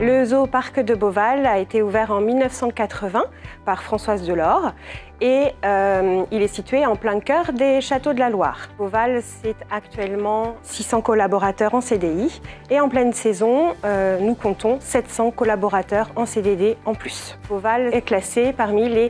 Le zooparc de Beauval a été ouvert en 1980 par Françoise Delors et il est situé en plein cœur des châteaux de la Loire. Beauval, c'est actuellement 600 collaborateurs en CDI et en pleine saison, nous comptons 700 collaborateurs en CDD en plus. Beauval est classé parmi les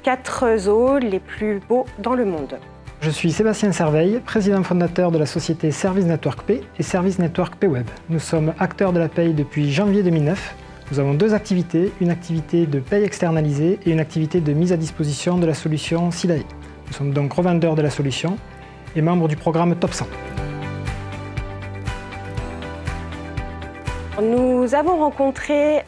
4 zoos les plus beaux dans le monde. Je suis Sébastien Serveille, président fondateur de la société Service Network Pay et Service Network Pay Web. Nous sommes acteurs de la paye depuis janvier 2009. Nous avons 2 activités, une activité de paye externalisée et une activité de mise à disposition de la solution Silae. Nous sommes donc revendeurs de la solution et membres du programme Top 100. Nous avons rencontré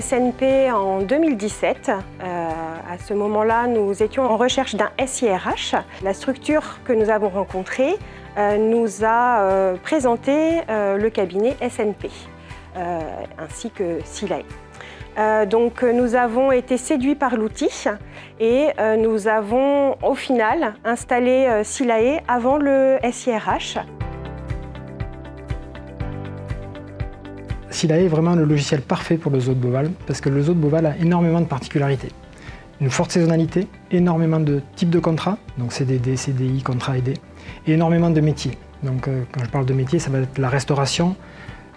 SNP en 2017. À ce moment-là, nous étions en recherche d'un SIRH. La structure que nous avons rencontrée nous a présenté le cabinet SNP, ainsi que Silae. Donc nous avons été séduits par l'outil et nous avons au final installé Silae avant le SIRH. Silae est vraiment le logiciel parfait pour le zoo de Beauval parce que le zoo de Beauval a énormément de particularités. Une forte saisonnalité, énormément de types de contrats, donc CDD, CDI, contrat aidé, et énormément de métiers. Donc quand je parle de métiers, ça va être la restauration,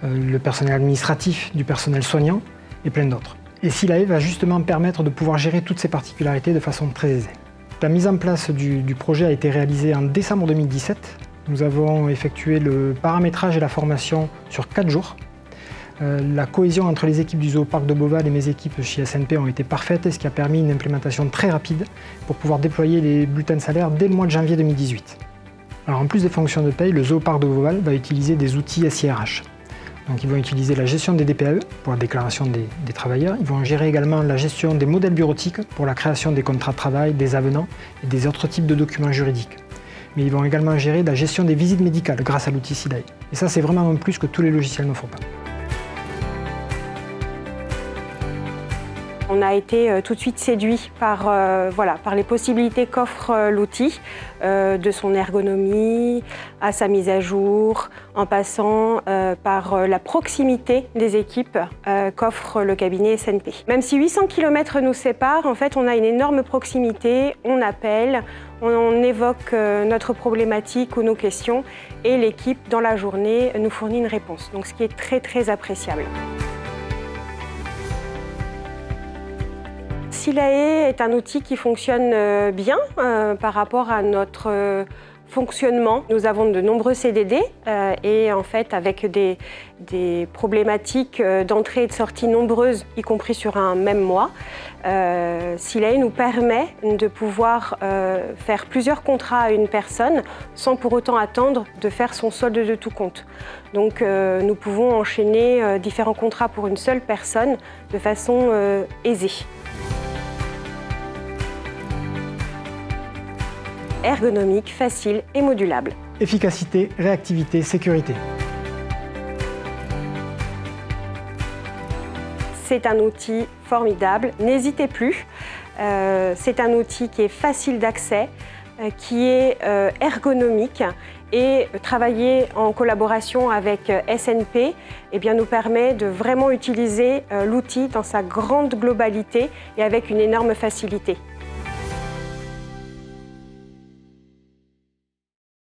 le personnel administratif, du personnel soignant et plein d'autres. Et Silae va justement permettre de pouvoir gérer toutes ces particularités de façon très aisée. La mise en place du projet a été réalisée en décembre 2017. Nous avons effectué le paramétrage et la formation sur 4 jours. La cohésion entre les équipes du zooparc de Beauval et mes équipes chez SNP ont été parfaites, ce qui a permis une implémentation très rapide pour pouvoir déployer les bulletins de salaire dès le mois de janvier 2018. Alors en plus des fonctions de paye, le zooparc de Beauval va utiliser des outils SIRH. Donc ils vont utiliser la gestion des DPAE pour la déclaration des travailleurs. Ils vont gérer également la gestion des modèles bureautiques pour la création des contrats de travail, des avenants et des autres types de documents juridiques. Mais ils vont également gérer la gestion des visites médicales grâce à l'outil Silae. Et ça, c'est vraiment un plus que tous les logiciels ne font pas. On a été tout de suite séduit par les possibilités qu'offre l'outil, de son ergonomie à sa mise à jour, en passant par la proximité des équipes qu'offre le cabinet SNP. Même si 800 km nous séparent, en fait, on a une énorme proximité, on appelle, on évoque notre problématique ou nos questions et l'équipe, dans la journée, nous fournit une réponse. Donc, ce qui est très, très appréciable. Silae est un outil qui fonctionne bien par rapport à notre fonctionnement. Nous avons de nombreux CDD et en fait avec des problématiques d'entrée et de sortie nombreuses, y compris sur un même mois, Silae nous permet de pouvoir faire plusieurs contrats à une personne sans pour autant attendre de faire son solde de tout compte. Donc nous pouvons enchaîner différents contrats pour une seule personne de façon aisée. Ergonomique, facile et modulable. Efficacité, réactivité, sécurité. C'est un outil formidable, n'hésitez plus. C'est un outil qui est facile d'accès, qui est ergonomique et travailler en collaboration avec SNP nous permet de vraiment utiliser l'outil dans sa grande globalité et avec une énorme facilité.